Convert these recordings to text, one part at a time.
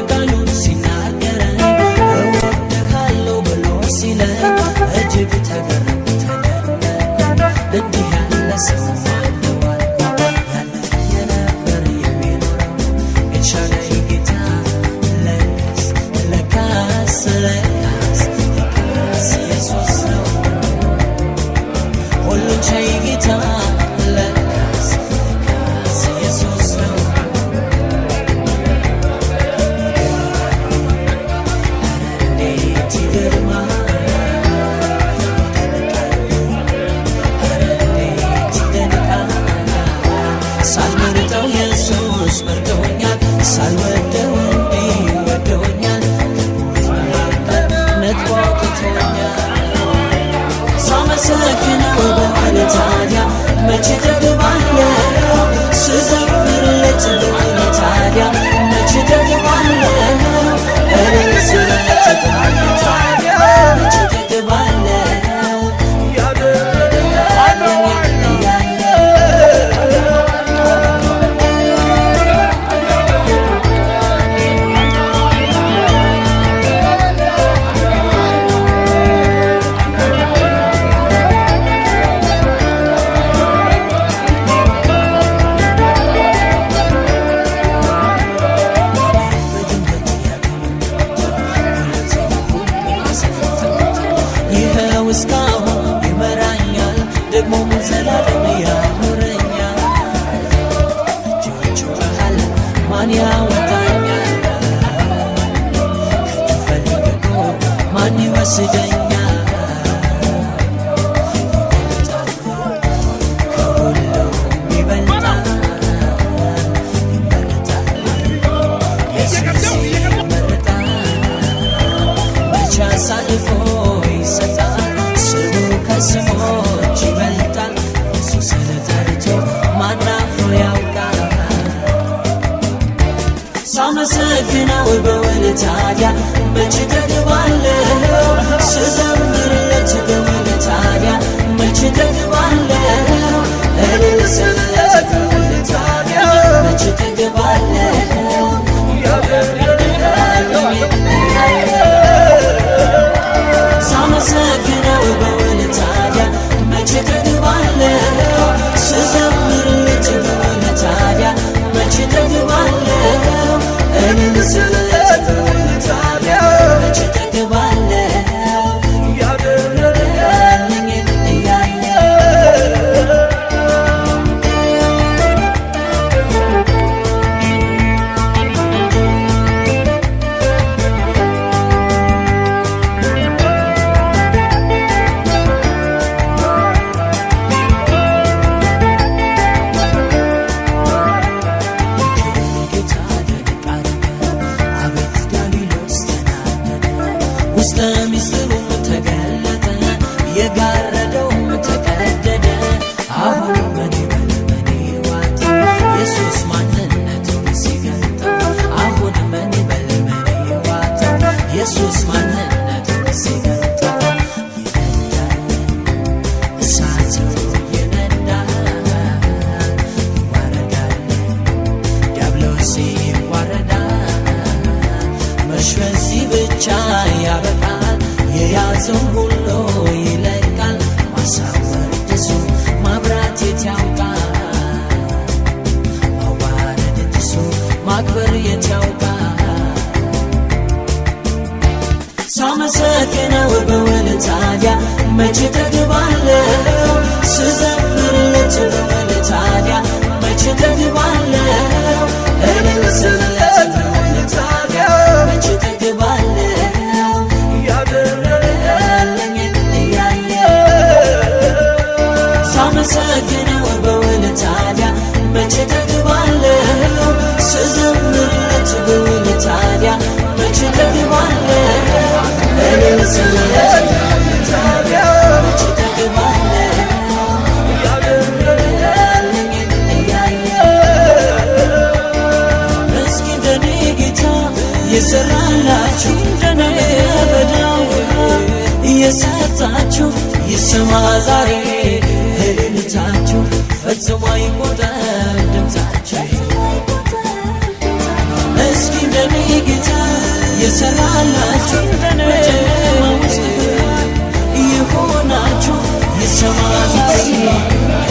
ቃሉን ሲናገረኝ እወድሃለሁ ብሎ ሲለኝ እጅግ ተገረምኩ ተደነቅኩ። እንዲህ ያለ ሰው ማነው አልኩ ያለ የነበር የሚኖረው ኤልሻዳይ ጌታ ለካስ ኢየሱስ ነው ሁሉን ቻይ ጌታ ለካስ ኢየሱስ ነው። እንዴት ይገርማል ሳልመርጠው ኢየሱስ መርጦኛል ሳልወደው ወዶኛል ነጥቦ አውጥቶኛል ሳመሰግነው በሆነ ታዲያ መቼ ጠግባለሁ ስዘምርለት በሆነ ታዲያ መቼ ጠግባለሁ እረስለት በሆነ ታዲያ መቼ ጠግባለሁ እስካሁን ይመራኛል ደግሞ ዘላለም ያኖረኛል። እጆቹ መሃል ማን ያወጣኛል? ከእጁ ፈልጎ ማን ይወስደኛል? ከሁሉም ይበልጣል ኢየሱስ ይመረጣል መቼ አሳልፎ ይሰጣል ከስሞች ይበልጣል ኢየሱስን ጠርቶ ማን አፍሮ ያውቃል? ሳመሰግነው በውል ታዲያ መቼ ጠግባለሁ ስዘምርለት በውል ታዲያ መቼ ጠግባለሁ እልል ስልለት በውል ታዲያ መቼ ጠግባለሁ ሳመሰግነው በውል ታዲያ መቼ ጠግባለሁ ስዘምርለት በውል ታዲያ መቼ ጠግባለሁ እልል ስልለት በውል ታዲያ መቼ ጠግባለሁ ያደረገልኝን እያየሁ ውስጠ ሚስጥሩም ተገለጠ የጋረደውም ተቀደደ። አሁን ምን ይበል ምን ይዋጥ ኢየሱስ ማንነቱን ሲገልጠው አሁን ምን ይበል ምን ይዋጥ ኢየሱስ ማንነቱን ሲገልጠው ይነዳል እሳቱ ይነዳል ይዋረዳል ዲያብሎስ ይዋረዳል መች በዚህ ብቻ ያበቃል የያዘው ሁሉ ይለቃል ማሳወር ድሱ ማብራት የት ያውቃል ማዋረድ ድሱ ማክበር የት ያውቃል ሳመሰግነው በውል ታዲያ መቼ ጠግባለሁ ስዘምርለት በውል ታዲያ መቼ ጠግባለሁ እልል ስልለት በውል ታዲያ መቼ ጠግባለሁ ሳመሰግነው በውል ታዲያ መቼ ጠግባለሁ ስዘምርለት በውል ታዲያ መቼ ጠግባለሁ እልል ስልለት በውል ታዲያ መቼ ጠግባለሁ ያደረገልኝን እያየሁ እስኪ እንደኔ ጌታ የሰራላችሁ እንደኔ በዳዊት የሰጣችሁ ይሰማ ዛሬ እልልታችሁ ፈጽሞ አይቆጠር ድምፃችሁ እስኪ እንደ የኔ ጌታ የሰራላችሁ በጨለማ ውስጥ የሆናችሁ ይሰማ ዛሬ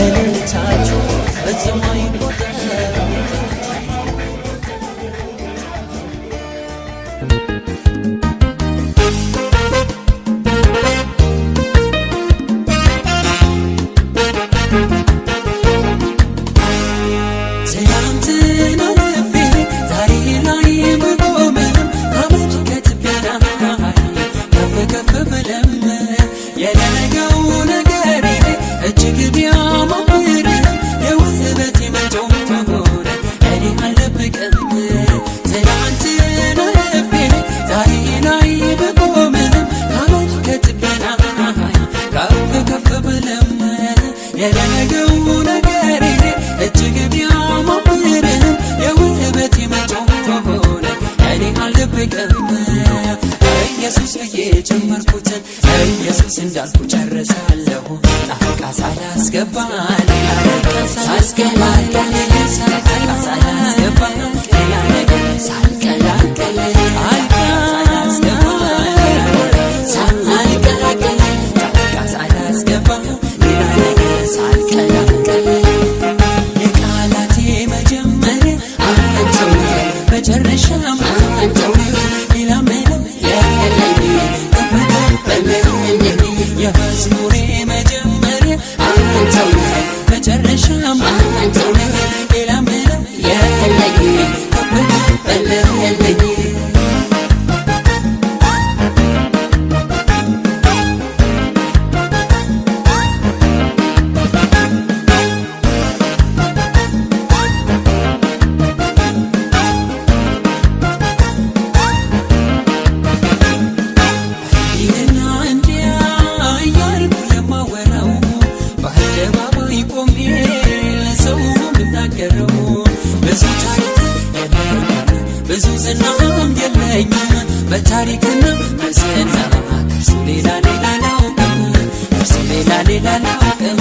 እልልታችሁ ፈጽሞ አይቆጠር። ኢየሱስ ብዬ ጀመርኩትን ኢየሱስ እንዳልኩ ጨርሳለሁ። ጣልቃ ሳላስገባ ሳልቀላቀል ጣልቃ ሳላስገባ ሌላ ነገር ሳልቀላቀል ጣልቃ ሳላስገባ ሳልቀላቀል ጣልቃ ሳላስገባ ሌላ ነገር ሳልቀላቀል የቃላቴ መጀመሪያ አንተው መጨረሻም አንተው ሌላ ምንም የመዝሙሬ መጀመሪያ አንተው መጨረሻም አንተው ሌላ ምንም የለኝ ከፍ በልልኝ ብዙ ዝናም የለኝም በታሪክና በዝና ከእርሱ ሌላ አላውቅም ከእርሱ ሌላ አላውቅም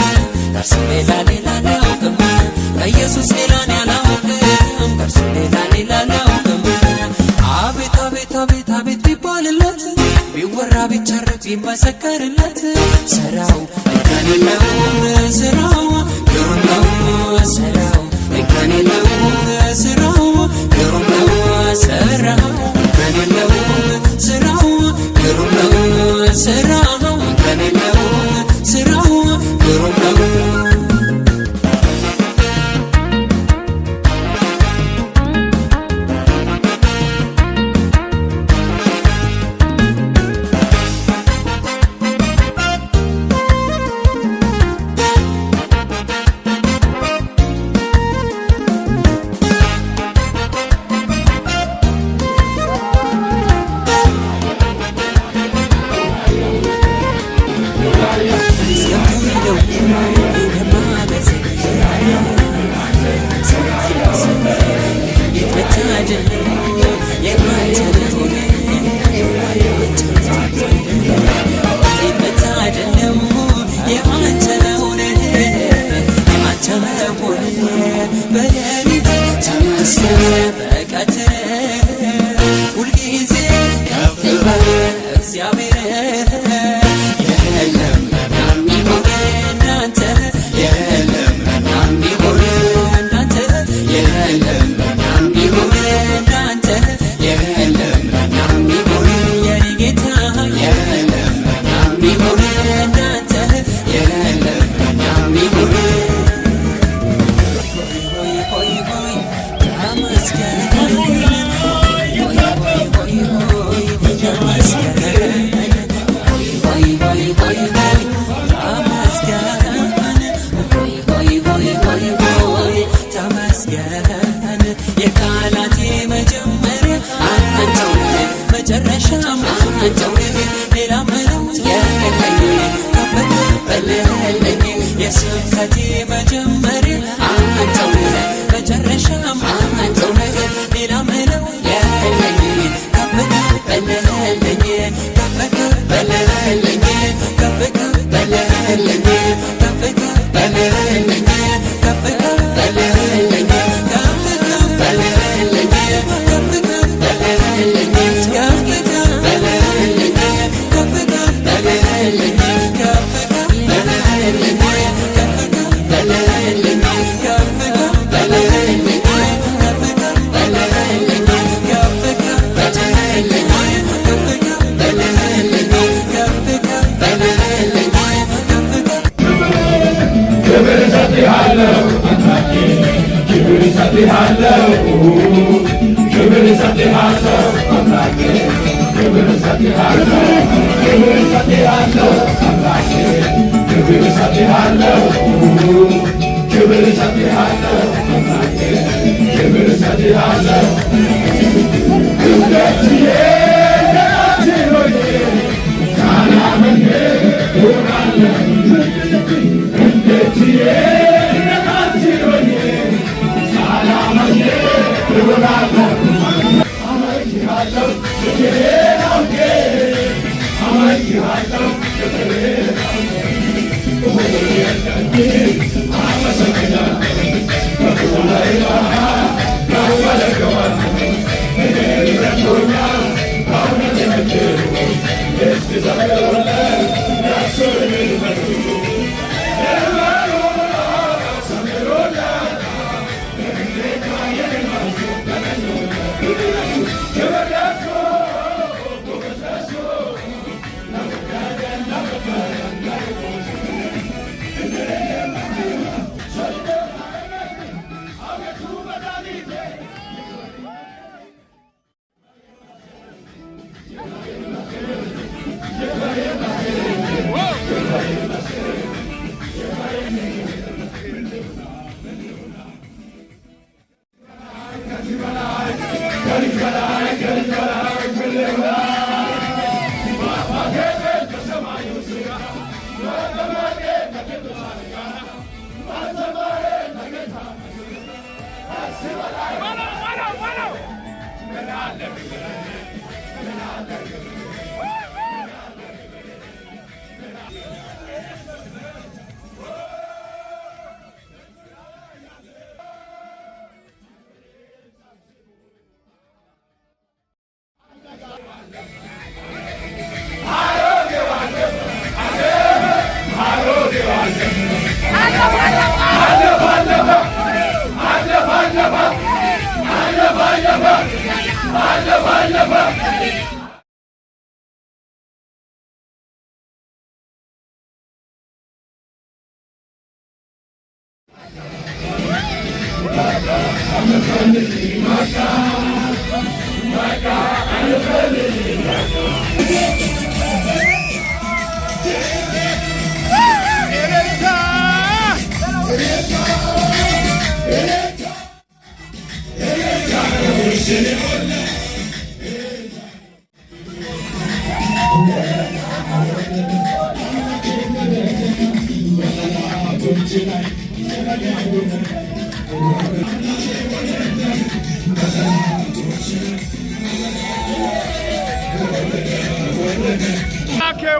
ከእርሱ ሌላ አላውቅም ከኢየሱስ ሌላ አላውቅም ከእርሱ ሌላ አላውቅም። አቤት አቤት አቤት አቤት ቢባልለት ቢወራ ቢቸረክ ቢመሰከርለት ስራው እንከን የለውም ስራው ግሩም ነው ስራው እንከን የለውም ስራው ግሩም ነው ስራው እንከን የለውም ስራው ግሩም ነው ስራው እንከን የለውም ስራው ግሩም ነው።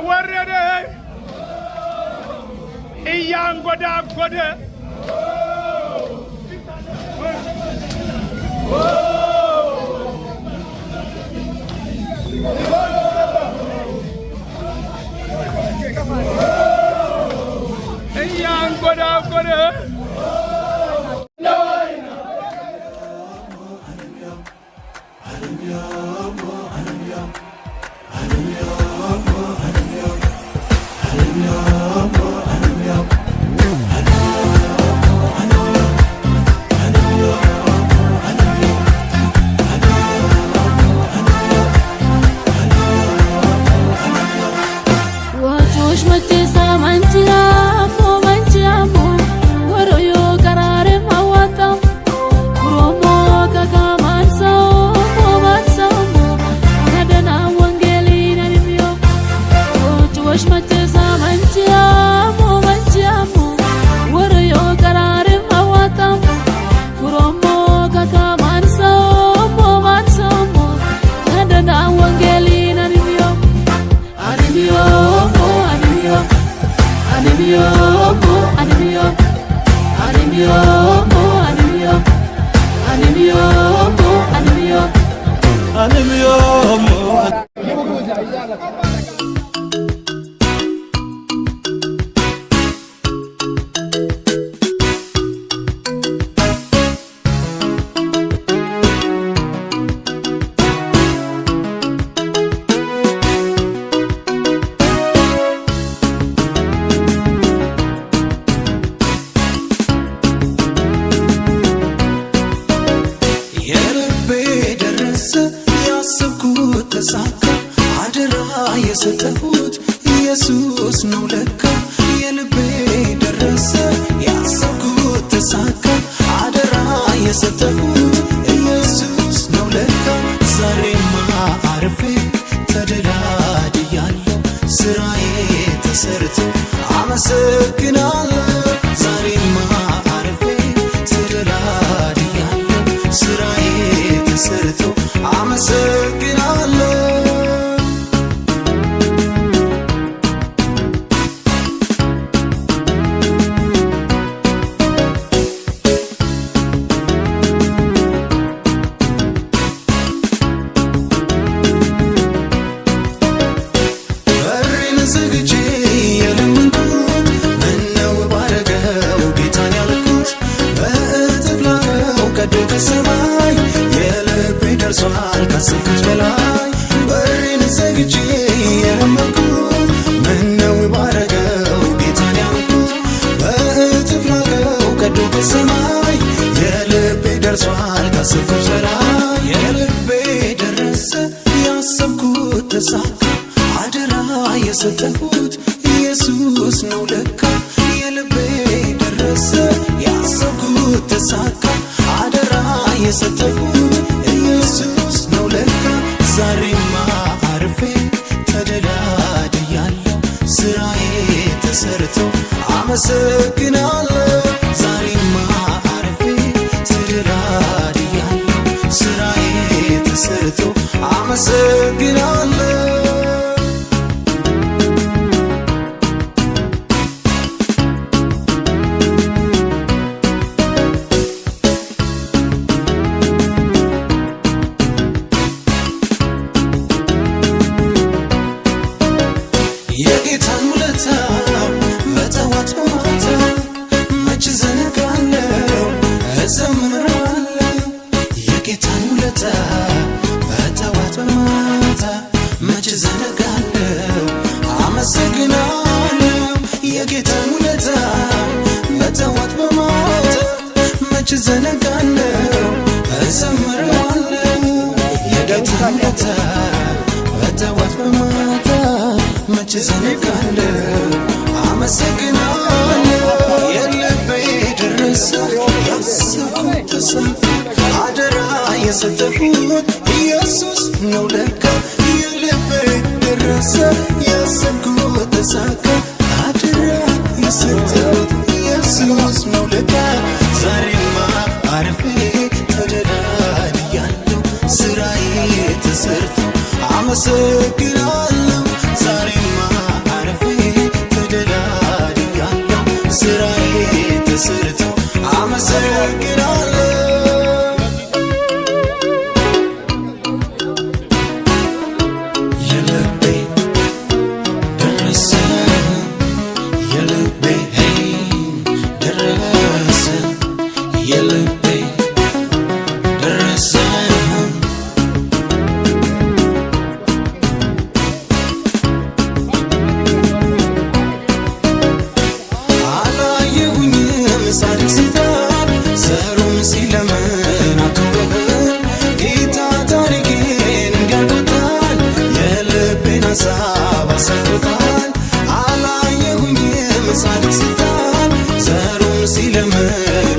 ወረደ እያንጎዳጎደ እያንጎዳጎደ የልቤ ደረሰ ያሰብኩት ተሳካ አደረ የሰጠሁት ኢየሱስ ነው ለካ የልቤ ደረሰ ያሰብኩት ተሳካ አደራ የሰጠሁት ኢየሱስ ነው ለካ ዛሬማ አርፌ ተደላድያለሁ ስራዬ ተሰርቶ አመሰግናለሁ ዛሬማ አርፌ ተደላድያለሁ ስራዬ ተሰርቶ አመሰግናለሁ ዘግቼ የለመንኩት ምነው ባረገው ጌታን ያልኩት በእጥፍ ላከው ቀዶ ከሰማይ የልቤ ደርሷል ካሰብኩት በላይ በሬን ዘግቼ የለመንኩት ምነው ባረገው ጌታን ያልኩት በእጥፍ ላከው ቀዶ ከሰማይ የልቤ ደርሷል ካሰብኩት በላይ የልቤ ደረሰ ያሰብኩት ተሳካ አደራ የሰጠሁት ኢየሱስ ነው ለካ የልቤ ደረሰ ያሰብኩት ተሳካ አደራ የሰጠሁት ኢየሱስ ነው ለካ ዛሬማ አርፌ ተደላድያለሁ ስራዬ ተሰርቶ አመሰግናለሁ ዛሬማ አርፌ ተደላድያለሁ ስራዬ ተሰርቶ አመሰግናለሁ የጌታን ውለታ በጠዋት በማታ መች ዘነጋለሁ እዘምራለሁ የጌታን ውለታ በጠዋት በማታ መች ዘነጋለሁ አመሰግናለሁ የጌታን ውለታ በጠዋት በማታ መች ዘነጋለሁ እዘምራለሁ የጌታን ውለታ በጠዋት በማታ መች ዘነጋለሁ አመሰግናለሁ የልቤ ደረሰ ያሰብኩት ተሳካ አደራ የሰጠሁት ኢየሱስ ነው ለካ የልቤ ደረሰ ያሰብኩት ተሳካ አደራ የሰጠሁት ኢየሱስ ነው ለካ ዛሬማ አርፌ ተደላድያለሁ ስራዬ ተሰርቶ አመሰግናለሁ ዛሬማ አርፌ ተደላድያለሁ ስራዬ ተሰርቶ አመሰግናለሁ የልቤ ደረሰ የልቤ ደረሰ የልቤ ደረሰ ጻድቅ ሲታል ዘሩም ሲለምን አትወህል ጌታ ታሪኬን እንዲያልቆታል የልቤን ሐሳብ አሳክቶታል አላየሁኝም ጻድቅ ሲታል ዘሩም ሲለምን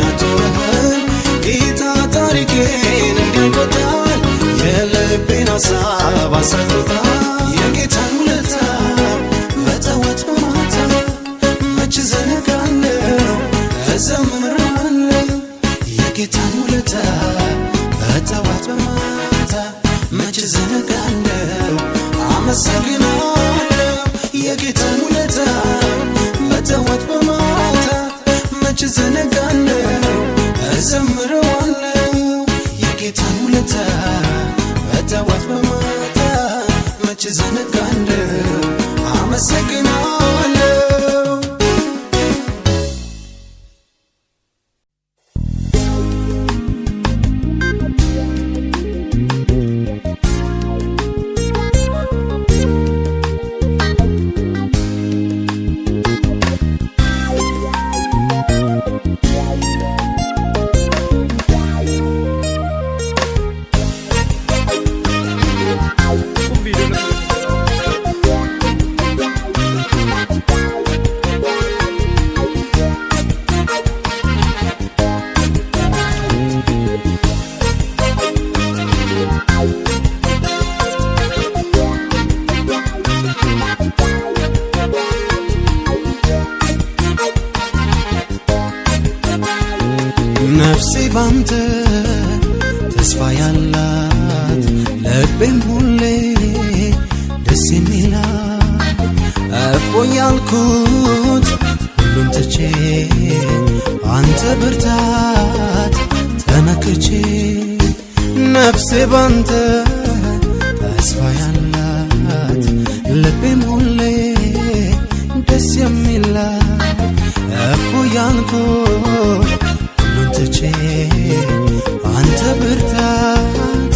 አትወህል ጌታ ታሪኬን እንዲያልቆታል የልቤን ሐሳብ አሳክቶታል የጌታን ውለታ በጠዋት በማታ መች ዘነጋለሁ እዘምራለሁ የጌታን ውለታ በጠዋት በማታ መች ዘነጋለሁ አመሰግናለሁ የጌታን ውለታ በጠዋት በማታ መች ዘነጋለሁ እዘምራለሁ የጌታን ውለታ በጠዋት በማታ መች ዘነጋለሁ አመሰግናለሁ ባንተ ተስፋ ያላት ልቤም ሁሌ ደስ የሚላት እፎይ ያልኩት ሁሉም ትቼ አንተ ብርታት ተመክቼ ነፍሴ ባንተ ተስፋ ያላት ልቤም ሁሌ ደስ የሚላት እፎይ ያልኩት ሁሉም ትቼ አንተ ብርታት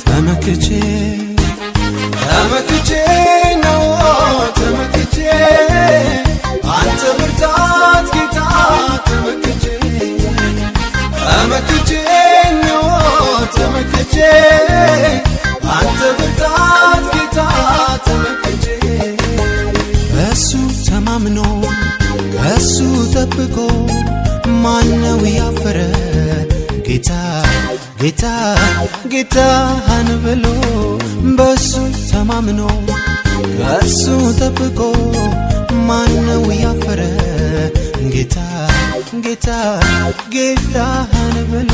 ተመክቼ ነው ተመክቼ አንተ ብርታት ጌታ ተመክቼ ነው ተመክቼ አንተ ብርታት ጌታ ተመክቼ በሱ ተማምኖ ከሱ ጠብቆ ማነው ያፈረ ጌታህን ብሎ በሱ ተማምኖ ከሱ ጠብቆ ማነው ያፈረ ጌታህን ብሎ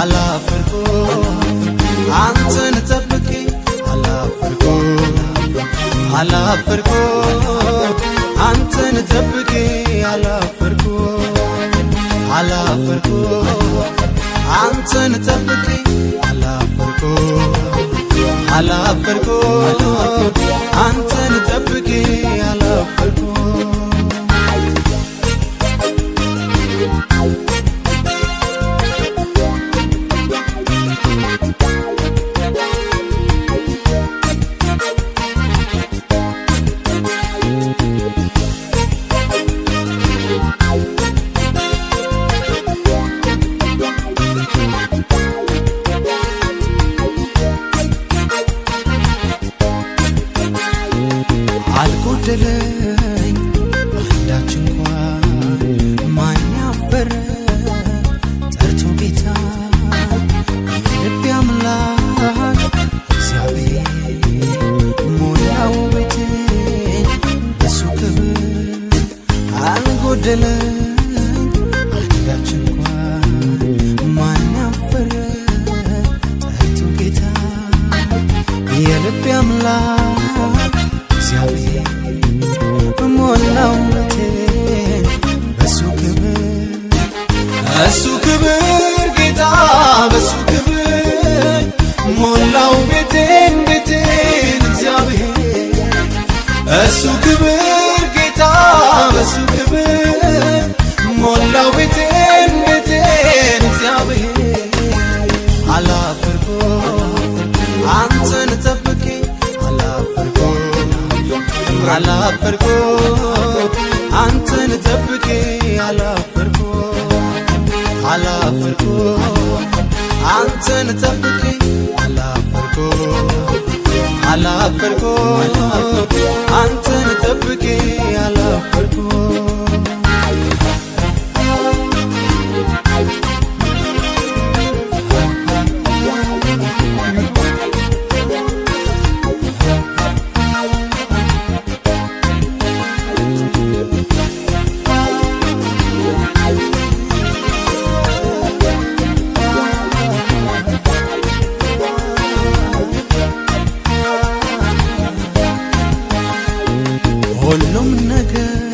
አላፈርኩ አንተን ጠብቄ አላፈርኩ አንተን ጠብቄ አላፈርኩ አንተን ጠብቄ አላፈርኩ አንተን ጠብቄ አላፈርኩ አልጎደለኝ አንዳች እንኳን ማን ያፈረ ጠርቶ ጌታ የልቤ አምላክ እግዚአብሔር ሞላው ቤቴን በሱ ክብር አልጎደለኝ አንዳች እንኳን ማን ያፈረ ጠርቶ ጌታ የልቤ አምላክ እግዚአብሔር ሞላው ቤቴን በሱ ክብር ጌታ በሱ ክብር ሞላው ቤቴን እግዚአብሔር በሱ ክብር ጌታ በሱ ክብር ሞላው ቤቴን እግዚአብሔር አላፈርኩ አንተን ጠብቄ አላፈርኩ አንተን ጠብቄ አላፈርኩ አንተን ጠብቄ አላፈርኩ አንተን ጠብቄ አላፈርኩ ሁሉም ነገር